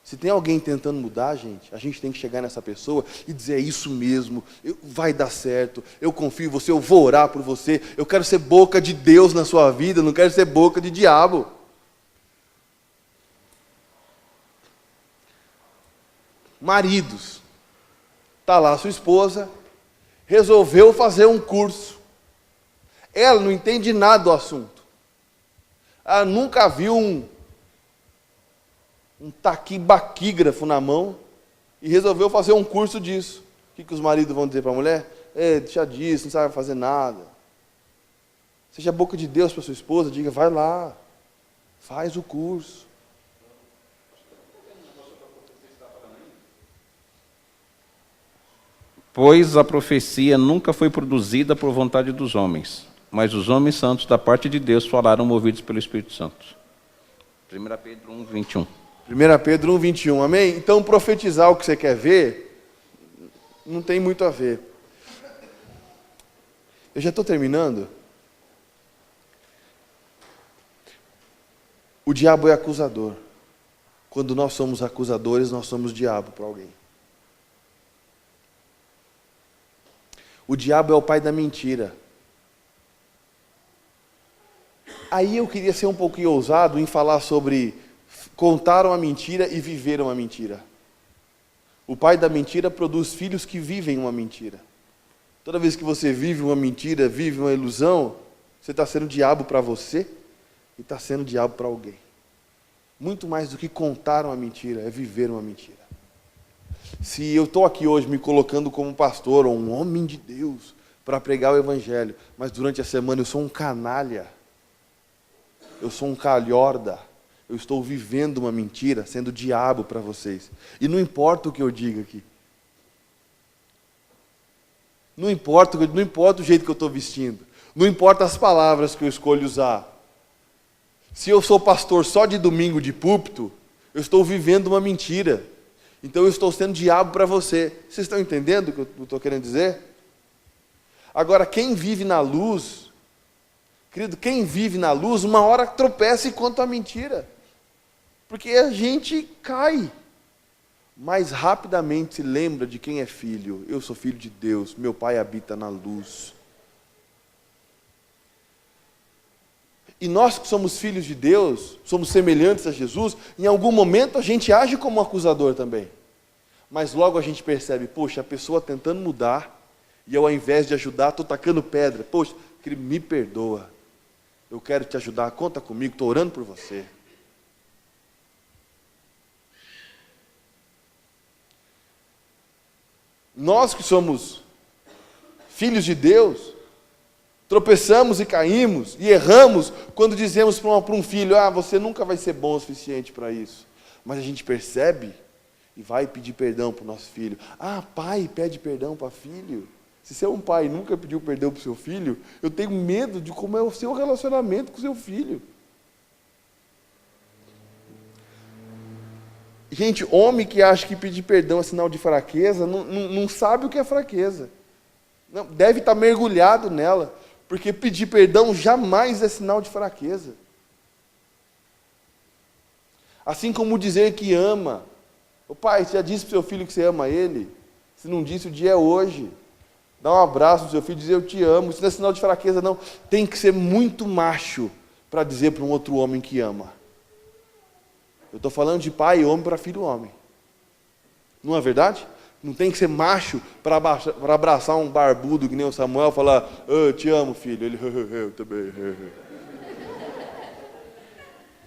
Se tem alguém tentando mudar, a gente tem que chegar nessa pessoa e dizer: é isso mesmo, vai dar certo, eu confio em você, eu vou orar por você, eu quero ser boca de Deus na sua vida, eu não quero ser boca de diabo. Maridos, está lá a sua esposa, resolveu fazer um curso. Ela não entende nada do assunto. Ela nunca viu um taquibaquígrafo na mão e resolveu fazer um curso disso. O que os maridos vão dizer para a mulher? Deixa disso, não sabe fazer nada. Seja a boca de Deus para sua esposa, diga: vai lá, faz o curso. Pois a profecia nunca foi produzida por vontade dos homens, mas os homens santos da parte de Deus falaram movidos pelo Espírito Santo. 1 Pedro 1, 21. 1 Pedro 1, 21, amém? Então, profetizar o que você quer ver, não tem muito a ver. Eu já estou terminando. O diabo é acusador. Quando nós somos acusadores, nós somos diabo para alguém. O diabo é o pai da mentira. Aí eu queria ser um pouquinho ousado em falar sobre contaram a mentira e viveram a mentira. O pai da mentira produz filhos que vivem uma mentira. Toda vez que você vive uma mentira, vive uma ilusão, você está sendo diabo para você e está sendo diabo para alguém. Muito mais do que contaram a mentira, é viver uma mentira. Se eu estou aqui hoje me colocando como pastor ou um homem de Deus para pregar o evangelho, mas durante a semana eu sou um canalha, eu sou um calhorda, eu estou vivendo uma mentira, sendo diabo para vocês. E não importa o que eu diga aqui. Não importa o jeito que eu estou vestindo. Não importa as palavras que eu escolho usar. Se eu sou pastor só de domingo de púlpito, eu estou vivendo uma mentira. Então eu estou sendo diabo para você. Vocês estão entendendo o que eu estou querendo dizer? Agora, quem vive na luz, querido, quem vive na luz, uma hora tropeça e conta a mentira. Porque a gente cai. Mas rapidamente se lembra de quem é filho. Eu sou filho de Deus, meu Pai habita na luz. E nós que somos filhos de Deus, somos semelhantes a Jesus, em algum momento a gente age como um acusador também. Mas logo a gente percebe, poxa, a pessoa tentando mudar, e eu ao invés de ajudar, estou tacando pedra. Poxa, me perdoa. Eu quero te ajudar, conta comigo, estou orando por você. Nós que somos filhos de Deus, tropeçamos e caímos e erramos quando dizemos para um filho: você nunca vai ser bom o suficiente para isso. Mas a gente percebe e vai pedir perdão para o nosso filho. Pai pede perdão para filho. Se você é um pai e nunca pediu perdão para o seu filho, eu tenho medo de como é o seu relacionamento com o seu filho. Gente, homem que acha que pedir perdão é sinal de fraqueza, não sabe o que é fraqueza. Não, deve estar mergulhado nela, porque pedir perdão jamais é sinal de fraqueza. Assim como dizer que ama. O pai, você já disse para o seu filho que você ama ele? Se não disse, o dia é hoje. Dá um abraço no seu filho e dizer eu te amo. Isso não é sinal de fraqueza, não. Tem que ser muito macho para dizer para um outro homem que ama. Eu estou falando de pai e homem para filho homem. Não é verdade? Não tem que ser macho para abraçar um barbudo que nem o Samuel e falar, eu te amo, filho. Ele, eu também.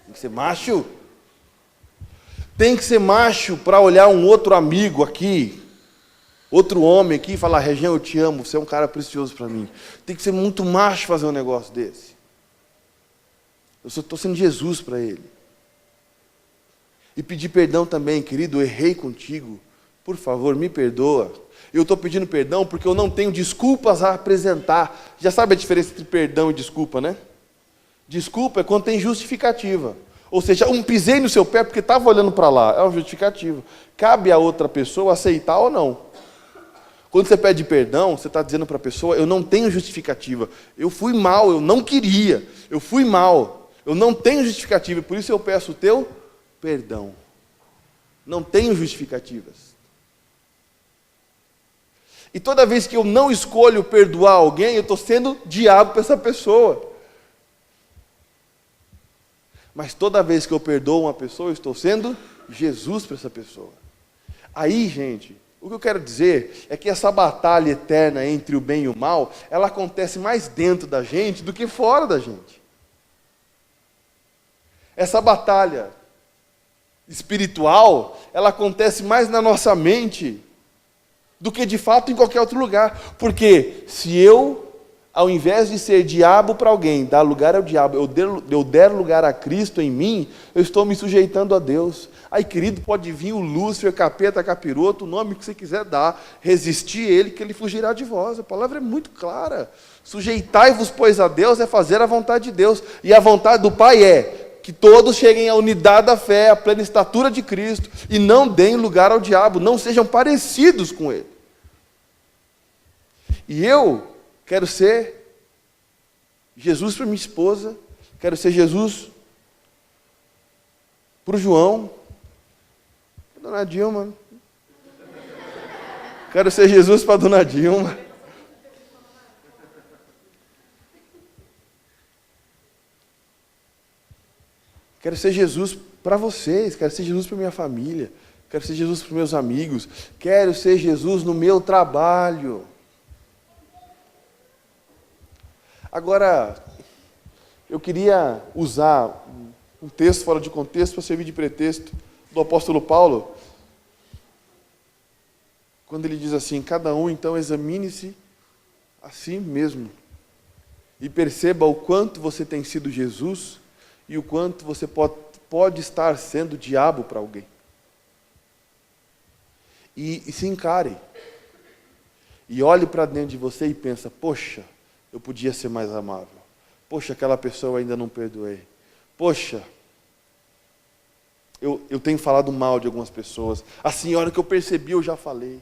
Tem que ser macho. Tem que ser macho para olhar um outro amigo aqui, outro homem aqui e falar, Região, eu te amo, você é um cara precioso para mim. Tem que ser muito macho fazer um negócio desse. Eu estou sendo Jesus para ele. E pedir perdão também, querido, eu errei contigo. Por favor, me perdoa. Eu estou pedindo perdão porque eu não tenho desculpas a apresentar. Já sabe a diferença entre perdão e desculpa, né? Desculpa é quando tem justificativa. Ou seja, pisei no seu pé porque estava olhando para lá. É uma justificativa. Cabe a outra pessoa aceitar ou não. Quando você pede perdão, você está dizendo para a pessoa, eu não tenho justificativa. Eu fui mal, eu não queria. Eu fui mal. Eu não tenho justificativa, por isso eu peço o teu perdão. Não tenho justificativas. E toda vez que eu não escolho perdoar alguém, eu estou sendo diabo para essa pessoa. Mas toda vez que eu perdoo uma pessoa, eu estou sendo Jesus para essa pessoa. Aí, gente, o que eu quero dizer é que essa batalha eterna entre o bem e o mal, ela acontece mais dentro da gente do que fora da gente. Essa batalha espiritual, ela acontece mais na nossa mente do que de fato em qualquer outro lugar. Porque se eu, ao invés de ser diabo para alguém, dar lugar ao diabo, eu der lugar a Cristo em mim, eu estou me sujeitando a Deus. Aí, querido, pode vir o Lúcifer, capeta, capiroto, o nome que você quiser dar, resistir ele, que ele fugirá de vós. A palavra é muito clara. Sujeitai-vos, pois, a Deus, é fazer a vontade de Deus. E a vontade do Pai é que todos cheguem à unidade da fé, à plena estatura de Cristo, e não deem lugar ao diabo, não sejam parecidos com ele. E eu quero ser Jesus para minha esposa, quero ser Jesus para o João, para a dona Dilma, quero ser Jesus para a dona Dilma. Quero ser Jesus para vocês, quero ser Jesus para minha família, quero ser Jesus para meus amigos, quero ser Jesus no meu trabalho. Agora, eu queria usar um texto fora de contexto para servir de pretexto do apóstolo Paulo, quando ele diz assim, cada um então examine-se a si mesmo e perceba o quanto você tem sido Jesus e o quanto você pode estar sendo diabo para alguém. E se encare. E olhe para dentro de você e pensa, poxa, eu podia ser mais amável. Poxa, aquela pessoa eu ainda não perdoei. Poxa, eu tenho falado mal de algumas pessoas. A senhora que eu percebi, eu já falei.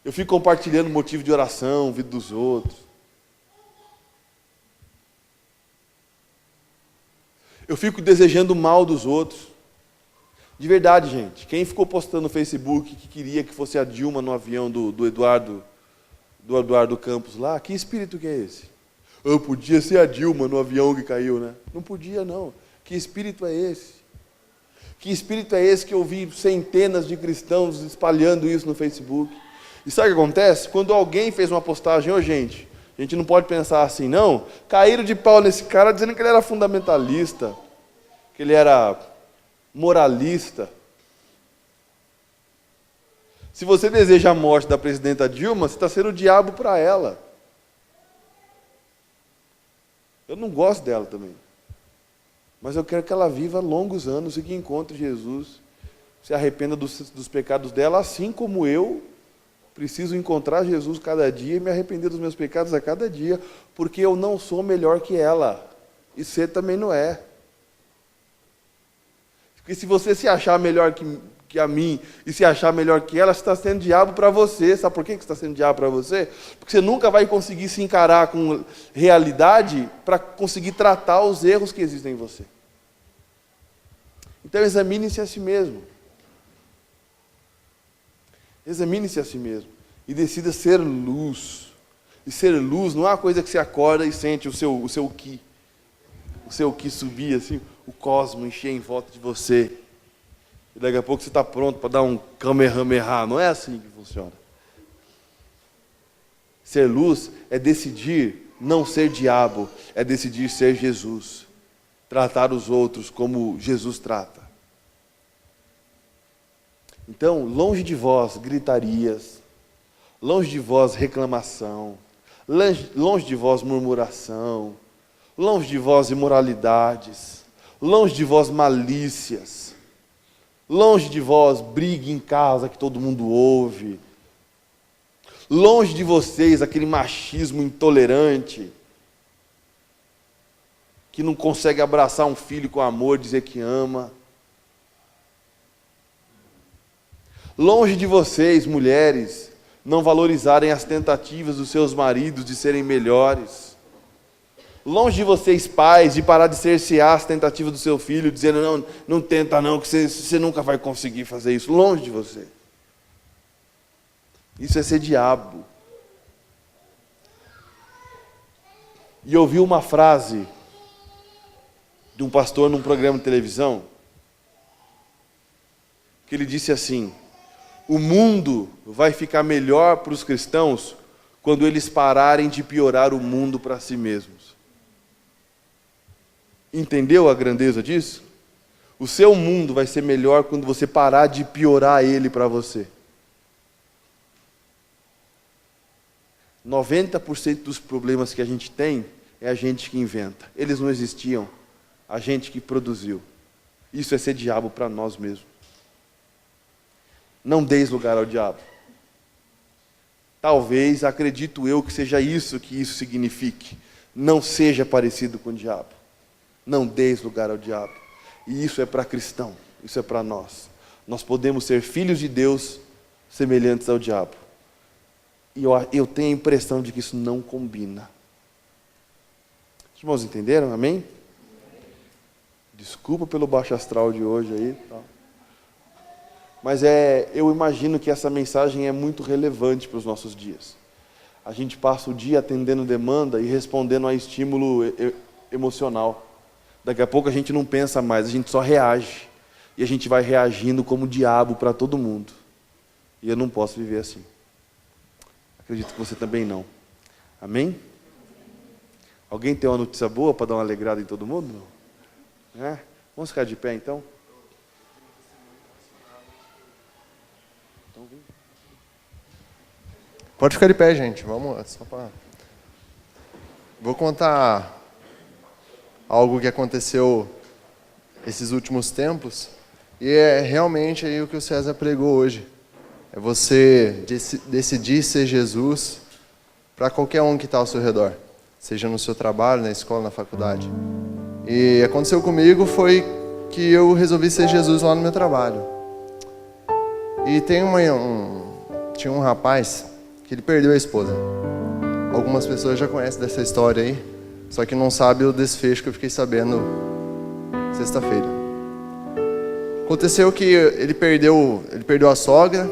Eu fico compartilhando motivo de oração, vida dos outros. Eu fico desejando o mal dos outros. De verdade, gente. Quem ficou postando no Facebook que queria que fosse a Dilma no avião do Eduardo Campos lá, que espírito que é esse? Eu podia ser a Dilma no avião que caiu, né? Não podia, não. Que espírito é esse? Que espírito é esse que eu vi centenas de cristãos espalhando isso no Facebook? E sabe o que acontece? Quando alguém fez uma postagem, gente, a gente não pode pensar assim, não. Caíram de pau nesse cara dizendo que ele era fundamentalista, que ele era moralista. Se você deseja a morte da presidenta Dilma, você está sendo o diabo para ela. Eu não gosto dela também. Mas eu quero que ela viva longos anos e que encontre Jesus, se arrependa dos pecados dela, assim como eu preciso encontrar Jesus cada dia e me arrepender dos meus pecados a cada dia, porque eu não sou melhor que ela. E você também não é. Porque se você se achar melhor que a mim e se achar melhor que ela, você está sendo diabo para você. Sabe por que você está sendo diabo para você? Porque você nunca vai conseguir se encarar com realidade para conseguir tratar os erros que existem em você. Então examine-se a si mesmo. Examine-se a si mesmo. E decida ser luz. E ser luz não é uma coisa que você acorda e sente o seu ki. O seu ki subir assim, o cosmo encher em volta de você. E daqui a pouco você está pronto para dar um kamehameha. Não é assim que funciona. Ser luz é decidir não ser diabo. É decidir ser Jesus. Tratar os outros como Jesus trata. Então, longe de vós gritarias, longe de vós reclamação, longe de vós murmuração, longe de vós imoralidades, longe de vós malícias, longe de vós briga em casa que todo mundo ouve, longe de vocês aquele machismo intolerante, que não consegue abraçar um filho com amor, dizer que ama. Longe de vocês, mulheres, não valorizarem as tentativas dos seus maridos de serem melhores. Longe de vocês, pais, de parar de cercear as tentativas do seu filho, dizendo, não tenta não, que você nunca vai conseguir fazer isso. Longe de você. Isso é ser diabo. E eu ouvi uma frase de um pastor num programa de televisão, que ele disse assim: o mundo vai ficar melhor para os cristãos quando eles pararem de piorar o mundo para si mesmos. Entendeu a grandeza disso? O seu mundo vai ser melhor quando você parar de piorar ele para você. 90% dos problemas que a gente tem é a gente que inventa. Eles não existiam. A gente que produziu. Isso é ser diabo para nós mesmos. Não deis lugar ao diabo. Talvez, acredito eu, que seja isso que isso signifique. Não seja parecido com o diabo. Não deis lugar ao diabo. E isso é para cristão. Isso é para nós. Nós podemos ser filhos de Deus semelhantes ao diabo. E eu tenho a impressão de que isso não combina. Os irmãos entenderam? Amém? Desculpa pelo baixo astral de hoje aí. Tá? Mas eu imagino que essa mensagem é muito relevante para os nossos dias. A gente passa o dia atendendo demanda e respondendo a estímulo emocional. Daqui a pouco a gente não pensa mais, a gente só reage. E a gente vai reagindo como diabo para todo mundo. E eu não posso viver assim. Acredito que você também não. Amém? Alguém tem uma notícia boa para dar uma alegrada em todo mundo? Não? É? Vamos ficar de pé então? Pode ficar de pé, gente. Vamos só para... Vou contar algo que aconteceu esses últimos tempos. E é realmente aí o que o César pregou hoje. É você decidir ser Jesus para qualquer um que está ao seu redor. Seja no seu trabalho, na escola, na faculdade. E aconteceu comigo foi que eu resolvi ser Jesus lá no meu trabalho. E tinha um rapaz que ele perdeu a esposa. Algumas pessoas já conhecem dessa história aí, só que não sabem o desfecho que eu fiquei sabendo sexta-feira. Aconteceu que ele perdeu a sogra,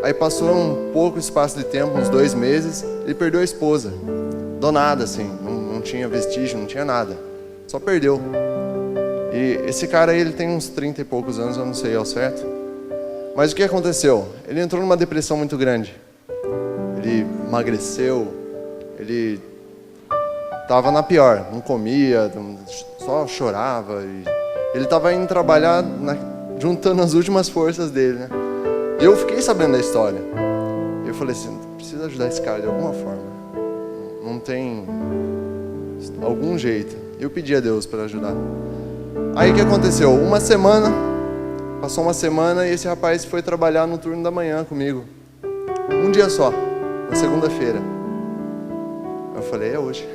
aí passou um pouco espaço de tempo, uns 2 meses, ele perdeu a esposa. Do nada, assim, não tinha vestígio, não tinha nada. Só perdeu. E esse cara aí, ele tem uns 30 e poucos anos, eu não sei ao certo. Mas o que aconteceu? Ele entrou numa depressão muito grande. Ele emagreceu, ele estava na pior, não comia, só chorava. Ele estava indo trabalhar, juntando as últimas forças dele, né? E eu fiquei sabendo da história. Eu falei assim, preciso ajudar esse cara de alguma forma. Não tem algum jeito. Eu pedi a Deus para ajudar. Aí o que aconteceu? Passou uma semana e esse rapaz foi trabalhar no turno da manhã comigo. Um dia só, na segunda-feira. Eu falei, é hoje.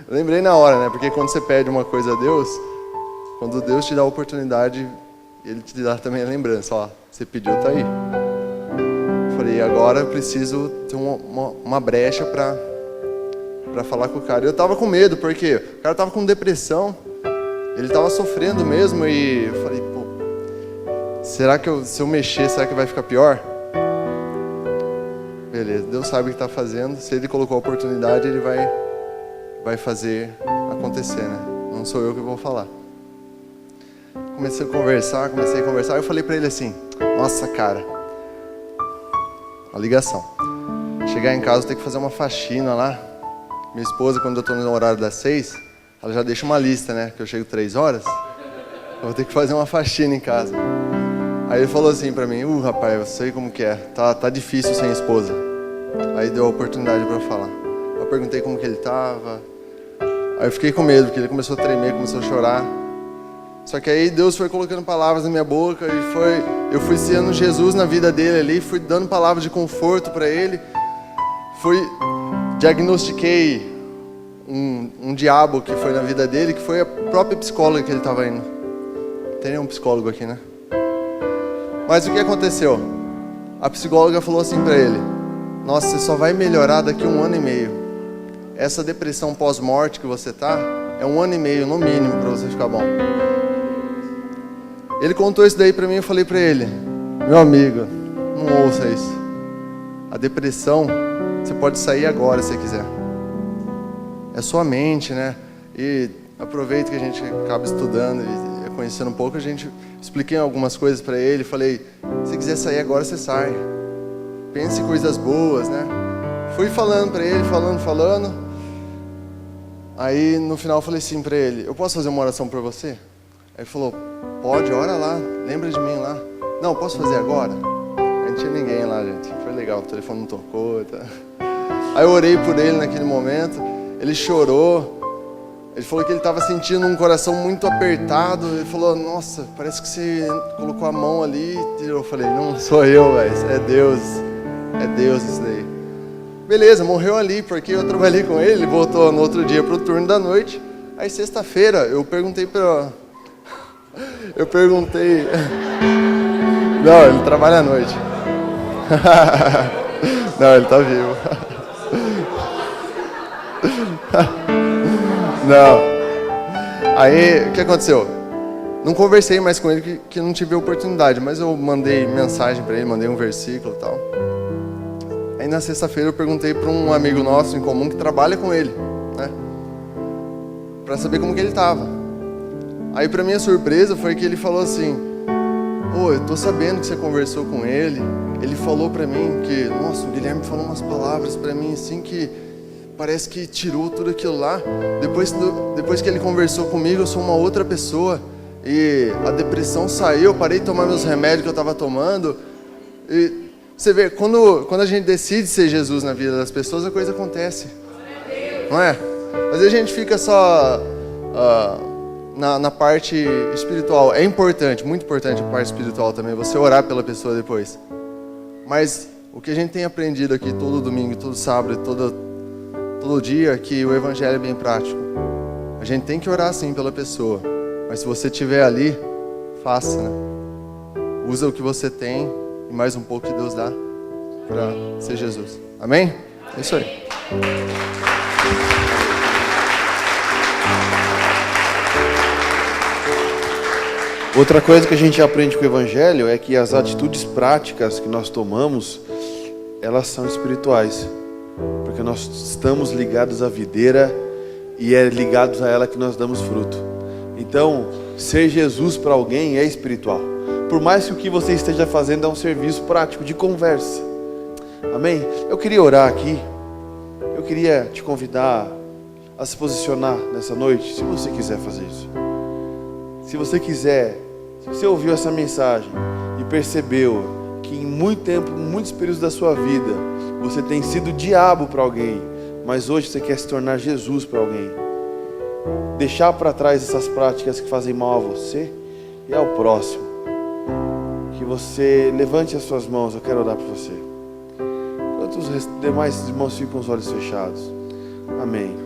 Lembrei na hora, né? Porque quando você pede uma coisa a Deus, quando Deus te dá a oportunidade, E ele te dá também a lembrança, ó, você pediu, tá aí. Eu falei, agora eu preciso ter uma brecha para falar com o cara. Eu tava com medo, porque o cara tava com depressão, ele tava sofrendo mesmo, e eu falei, pô, será que se eu mexer, será que vai ficar pior? Beleza, Deus sabe o que está fazendo. Se Ele colocou a oportunidade, Ele vai fazer acontecer, né? Não sou eu que vou falar. Comecei a conversar. Eu falei para ele assim, nossa, cara, uma ligação. Chegar em casa, eu tenho que fazer uma faxina lá. Minha esposa, quando eu estou no horário das 6, ela já deixa uma lista, né? Que eu chego 3 horas, eu vou ter que fazer uma faxina em casa. Aí ele falou assim pra mim, rapaz, eu sei como que é, tá difícil sem esposa. Aí deu a oportunidade pra eu falar. Eu perguntei como que ele tava. Aí eu fiquei com medo, porque ele começou a tremer, começou a chorar. Só que aí Deus foi colocando palavras na minha boca, e eu fui sendo Jesus na vida dele ali, fui dando palavras de conforto pra ele. Diagnostiquei um diabo que foi na vida dele, que foi a própria psicóloga que ele tava indo. Não tem nenhum psicólogo aqui, né? Mas o que aconteceu? A psicóloga falou assim para ele, nossa, você só vai melhorar daqui a 1 ano e meio. Essa depressão pós-morte que você tá, é 1 ano e meio no mínimo para você ficar bom. Ele contou isso daí para mim, eu falei para ele, meu amigo, não ouça isso. A depressão, você pode sair agora se você quiser. É sua mente, né? E aproveita que a gente acaba estudando e conhecendo um pouco, expliquei algumas coisas para ele, falei, se quiser sair agora, você sai. Pense em coisas boas, né? Fui falando para ele, falando. Aí no final eu falei assim para ele, eu posso fazer uma oração por você? Aí ele falou, pode, ora lá, lembra de mim lá. Não, posso fazer agora? Aí não tinha ninguém lá, gente. Foi legal, o telefone não tocou, tá? Aí eu orei por ele naquele momento, ele chorou. Ele falou que ele estava sentindo um coração muito apertado. Ele falou, nossa, parece que você colocou a mão ali. E eu falei, não sou eu, velho, é Deus. É Deus isso daí. Beleza, morreu ali, porque eu trabalhei com ele. Ele voltou no outro dia para o turno da noite. Aí sexta-feira, eu perguntei... Não, ele trabalha à noite. Não, ele tá vivo. Não. Aí, o que aconteceu? Não conversei mais com ele, que não tive oportunidade, mas eu mandei mensagem para ele, mandei um versículo e tal. Aí na sexta-feira eu perguntei para um amigo nosso em comum que trabalha com ele, né? Para saber como que ele estava. Aí, para minha surpresa, foi que ele falou assim, eu tô sabendo que você conversou com ele. Ele falou para mim que, nossa, o Guilherme falou umas palavras para mim assim que parece que tirou tudo aquilo lá. Depois que ele conversou comigo, eu sou uma outra pessoa. E a depressão saiu, eu parei de tomar meus remédios que eu estava tomando. E você vê, quando a gente decide ser Jesus na vida das pessoas, a coisa acontece. Não é? Mas a gente fica só na parte espiritual. É importante, muito importante a parte espiritual também, você orar pela pessoa depois. Mas o que a gente tem aprendido aqui todo domingo, todo sábado, todo dia, que o evangelho é bem prático. A gente tem que orar sim pela pessoa, mas se você estiver ali, faça, né? Usa o que você tem e mais um pouco que Deus dá para ser Jesus. Amém? É isso aí. Outra coisa que a gente aprende com o Evangelho é que as atitudes práticas que nós tomamos, elas são espirituais. Porque nós estamos ligados à videira e é ligados a ela que nós damos fruto. Então, ser Jesus para alguém é espiritual. Por mais que o que você esteja fazendo é um serviço prático de conversa. Amém? Eu queria orar aqui. Eu queria te convidar a se posicionar nessa noite, se você quiser fazer isso. Se você quiser, se você ouviu essa mensagem e percebeu que em muito tempo, muitos períodos da sua vida, você tem sido diabo para alguém, mas hoje você quer se tornar Jesus para alguém. Deixar para trás essas práticas que fazem mal a você e ao próximo. Que você levante as suas mãos, eu quero orar por você. Enquanto os demais irmãos ficam com os olhos fechados. Amém.